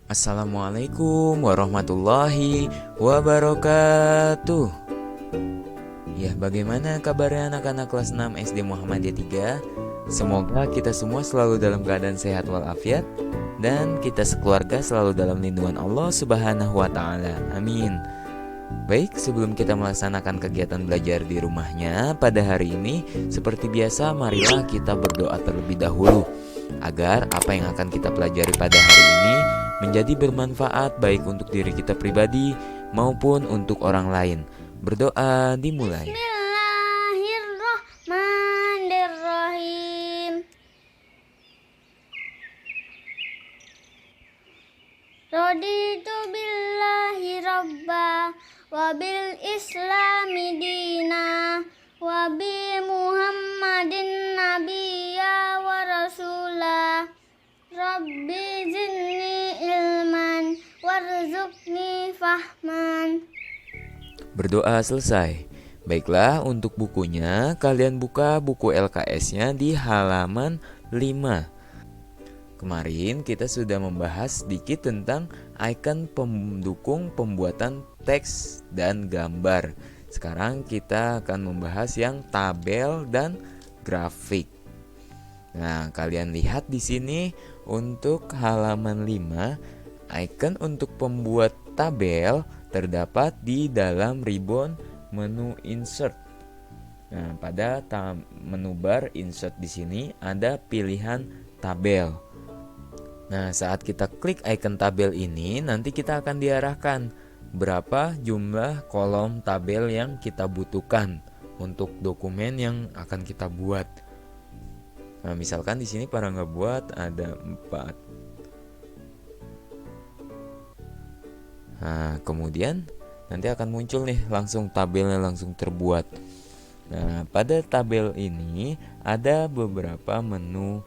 Assalamualaikum warahmatullahi wabarakatuh. Ya, bagaimana kabarnya anak-anak kelas 6 SD Muhammadiyah 3? Semoga kita semua selalu dalam keadaan sehat walafiat dan kita sekeluarga selalu dalam lindungan Allah Subhanahu wa taala. Amin. Baik, sebelum kita melaksanakan kegiatan belajar di rumahnya pada hari ini, seperti biasa marilah kita berdoa terlebih dahulu agar apa yang akan kita pelajari pada hari ini menjadi bermanfaat baik untuk diri kita pribadi maupun untuk orang lain. Berdoa dimulai. Bismillahirrahmanirrahim. Raditu billahi rabba wa bil islami dina wa bi muhammadin nabiyya wa rasulah. Rabbi zidni ilman warzuqni fahman. Berdoa selesai. Baiklah, untuk bukunya kalian buka buku LKS-nya di halaman 5. Kemarin kita sudah membahas sedikit tentang icon pendukung pembuatan teks dan gambar. Sekarang kita akan membahas yang tabel dan grafik. Nah, kalian lihat di sini untuk halaman 5, icon untuk pembuat tabel terdapat di dalam ribbon menu insert. Nah, pada menu bar insert di sini ada pilihan tabel. Nah, saat kita klik icon tabel ini, nanti kita akan diarahkan berapa jumlah kolom tabel yang kita butuhkan untuk dokumen yang akan kita buat. Nah, misalkan di sini para ngebuat ada 4. Nah, kemudian nanti akan muncul nih langsung tabelnya langsung terbuat. Nah, pada tabel ini ada beberapa menu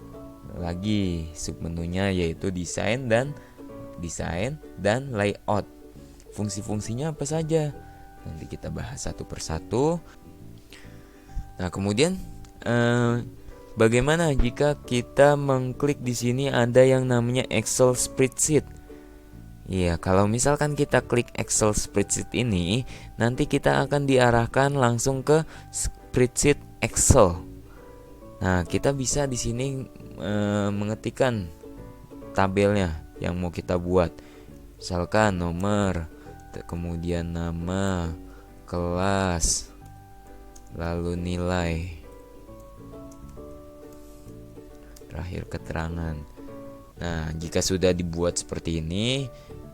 lagi, submenunya yaitu desain dan layout. Fungsi-fungsinya apa saja? Nanti kita bahas satu persatu. Nah, kemudian bagaimana jika kita mengklik di sini ada yang namanya Excel spreadsheet? Iya, kalau misalkan kita klik Excel spreadsheet ini, nanti kita akan diarahkan langsung ke spreadsheet Excel. Nah, kita bisa di sini mengetikkan tabelnya yang mau kita buat. Misalkan nomor, kemudian nama, kelas, lalu nilai, terakhir keterangan. Nah, jika sudah dibuat seperti ini,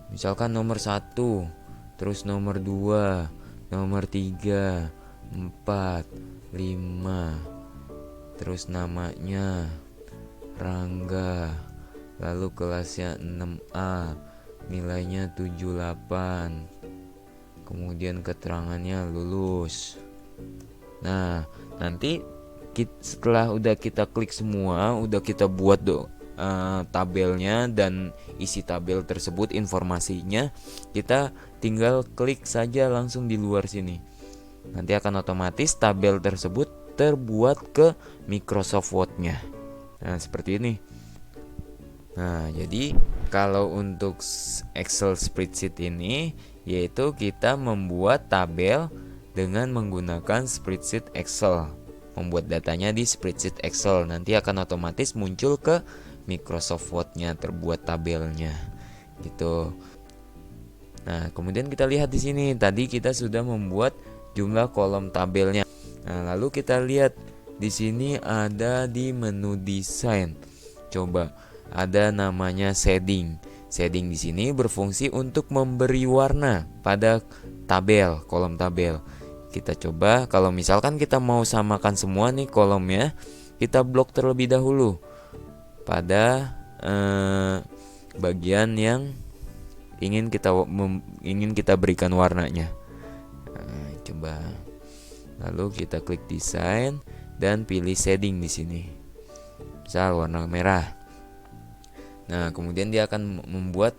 misalkan nomor 1, terus nomor 2, nomor 3, 4, 5, terus namanya Rangga, lalu kelasnya 6A, nilainya 78, kemudian keterangannya lulus. Nah, nanti setelah udah kita klik semua, udah kita buat tabelnya dan isi tabel tersebut informasinya, kita tinggal klik saja langsung di luar sini. Nanti akan otomatis tabel tersebut terbuat ke Microsoft Word-nya. Nah, seperti ini. Nah, jadi kalau untuk Excel spreadsheet ini yaitu kita membuat tabel dengan menggunakan spreadsheet Excel. Membuat datanya di spreadsheet Excel, nanti akan otomatis muncul ke Microsoft Word-nya terbuat tabelnya. Gitu. Nah, kemudian kita lihat di sini tadi kita sudah membuat jumlah kolom tabelnya. Nah, lalu kita lihat di sini ada di menu desain. Coba ada namanya shading. Shading di sini berfungsi untuk memberi warna pada tabel, kolom tabel. Kita coba kalau misalkan kita mau samakan semua nih kolomnya, kita blok terlebih dahulu pada bagian yang ingin kita berikan warnanya. Nah, coba. Lalu kita klik desain dan pilih shading di sini. Misal warna merah. Nah, kemudian dia akan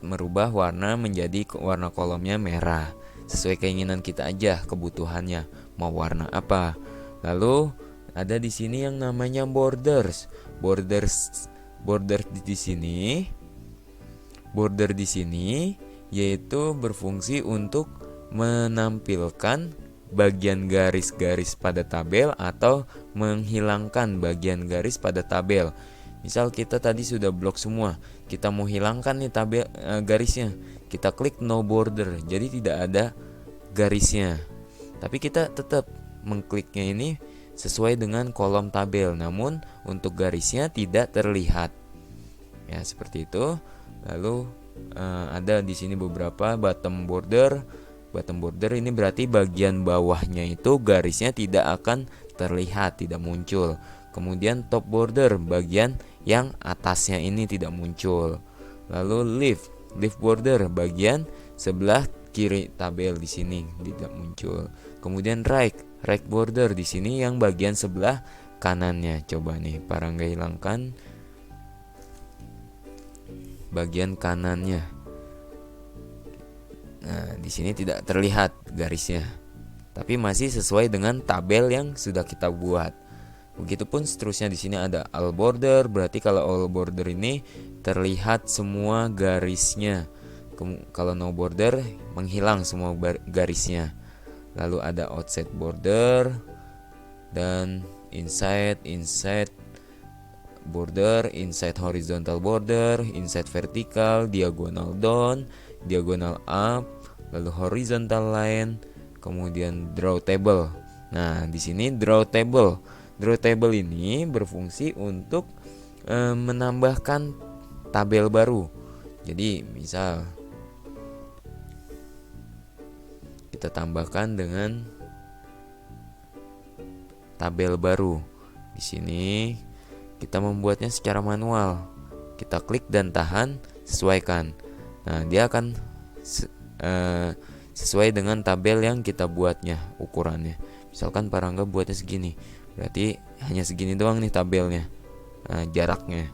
merubah warna menjadi warna kolomnya merah. Sesuai keinginan kita aja, kebutuhannya mau warna apa. Lalu ada di sini yang namanya borders. Borders di sini Border di sini yaitu berfungsi untuk menampilkan bagian garis-garis pada tabel atau menghilangkan bagian garis pada tabel. Misal kita tadi sudah blok semua, kita mau hilangkan nih tabel garisnya, kita klik no border, jadi tidak ada garisnya. Tapi kita tetap mengkliknya ini sesuai dengan kolom tabel, namun untuk garisnya tidak terlihat. Ya, seperti itu. Lalu ada di sini beberapa bottom border. Bottom border ini berarti bagian bawahnya itu garisnya tidak akan terlihat, tidak muncul. Kemudian top border, bagian yang atasnya ini tidak muncul. Lalu left border, bagian sebelah kiri tabel di sini tidak muncul. Kemudian right border di sini yang bagian sebelah kanannya. Coba nih Parangga hilangkan bagian kanannya. Nah, di sini tidak terlihat garisnya, tapi masih sesuai dengan tabel yang sudah kita buat. Begitupun seterusnya di sini ada all border, berarti kalau all border ini terlihat semua garisnya. Kalau no border menghilang semua garisnya. Lalu ada outside border dan inside border, inside horizontal border, inside vertical, diagonal down, diagonal up, lalu horizontal line, kemudian draw table. Nah, di sini draw table. Draw table ini berfungsi untuk menambahkan tabel baru. Jadi, misal kita tambahkan dengan tabel baru. Di sini kita membuatnya secara manual. Kita klik dan tahan, sesuaikan. Nah, dia akan sesuai dengan tabel yang kita buatnya, ukurannya. Misalkan Parangga buatnya segini, berarti hanya segini doang nih tabelnya, jaraknya.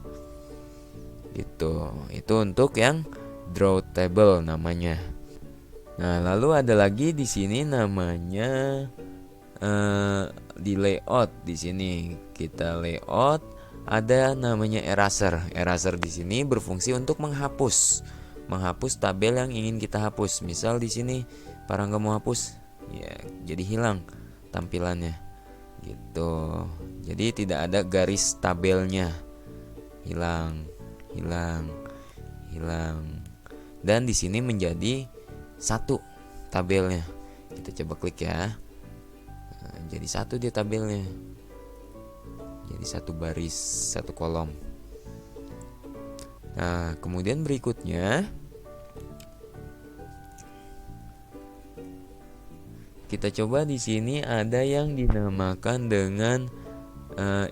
Itu untuk yang draw table namanya. Nah, lalu ada lagi di sini namanya di layout. Di sini kita layout, ada namanya eraser. Eraser di sini berfungsi untuk menghapus tabel yang ingin kita hapus. Misal di sini Parangga mau hapus, ya jadi hilang tampilannya. Gitu. Jadi tidak ada garis tabelnya. Hilang. Dan di sini menjadi satu tabelnya. Kita coba klik ya. Nah, jadi satu dia tabelnya. Jadi satu baris, satu kolom. Nah, kemudian berikutnya kita coba di sini ada yang dinamakan dengan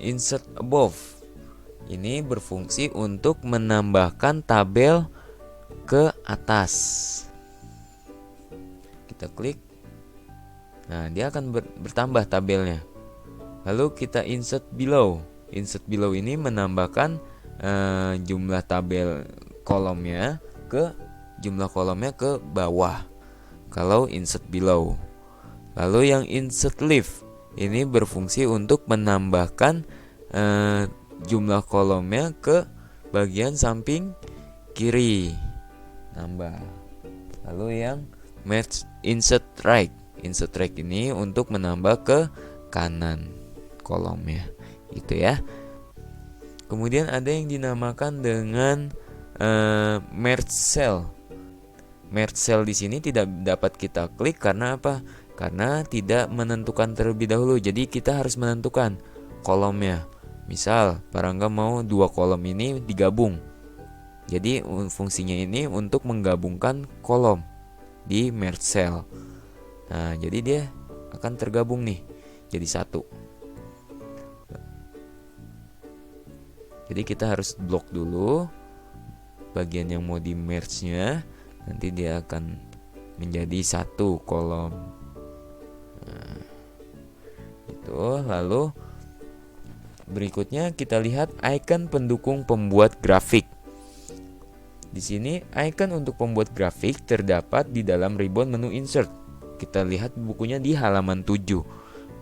insert above. Ini berfungsi untuk menambahkan tabel ke atas. Kita klik. Nah, dia akan bertambah tabelnya. Lalu kita insert below. Insert below ini menambahkan jumlah tabel kolomnya ke bawah. Kalau insert below. Lalu yang insert left ini berfungsi untuk menambahkan jumlah kolomnya ke bagian samping kiri. Nambah. Lalu yang insert right. Insert right ini untuk menambah ke kanan kolomnya. Gitu ya. Kemudian ada yang dinamakan dengan merge cell. Merge cell di sini tidak dapat kita klik karena apa? Karena tidak menentukan terlebih dahulu. Jadi kita harus menentukan kolomnya. Misal Parangga mau 2 kolom ini digabung. Jadi fungsinya ini untuk menggabungkan kolom di merge cell. Nah, jadi dia akan tergabung nih jadi satu. Jadi kita harus blok dulu bagian yang mau di merge-nya, nanti dia akan menjadi satu kolom. Nah, itu. Lalu berikutnya kita lihat icon pendukung pembuat grafik. Di sini icon untuk pembuat grafik terdapat di dalam ribbon menu insert. Kita lihat bukunya di halaman 7.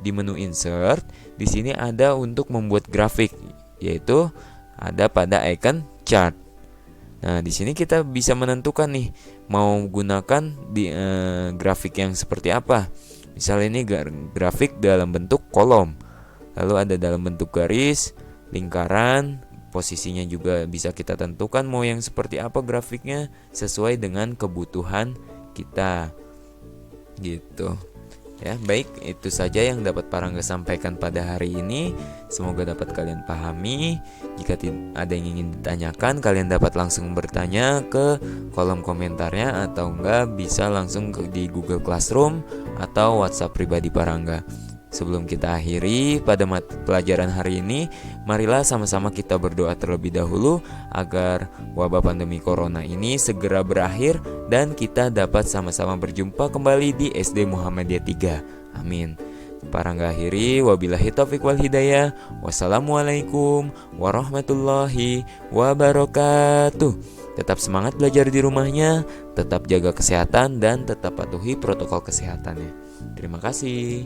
Di menu insert, di sini ada untuk membuat grafik, yaitu ada pada icon chart. Nah, di sini kita bisa menentukan nih mau gunakan di grafik yang seperti apa. Misalnya ini grafik dalam bentuk kolom, lalu ada dalam bentuk garis, lingkaran, posisinya juga bisa kita tentukan mau yang seperti apa grafiknya sesuai dengan kebutuhan kita. Gitu. Ya, baik, itu saja yang dapat Parangga sampaikan pada hari ini. Semoga dapat kalian pahami. Jika ada yang ingin ditanyakan, kalian dapat langsung bertanya ke kolom komentarnya, atau enggak bisa langsung di Google Classroom atau WhatsApp pribadi Parangga. Sebelum kita akhiri pada pelajaran hari ini, marilah sama-sama kita berdoa terlebih dahulu agar wabah pandemi corona ini segera berakhir dan kita dapat sama-sama berjumpa kembali di SD Muhammadiyah 3. Amin. Parangga akhiri, wabillahi taufiq wal hidayah. Wassalamualaikum warahmatullahi wabarakatuh. Tetap semangat belajar di rumahnya, tetap jaga kesehatan dan tetap patuhi protokol kesehatannya. Terima kasih.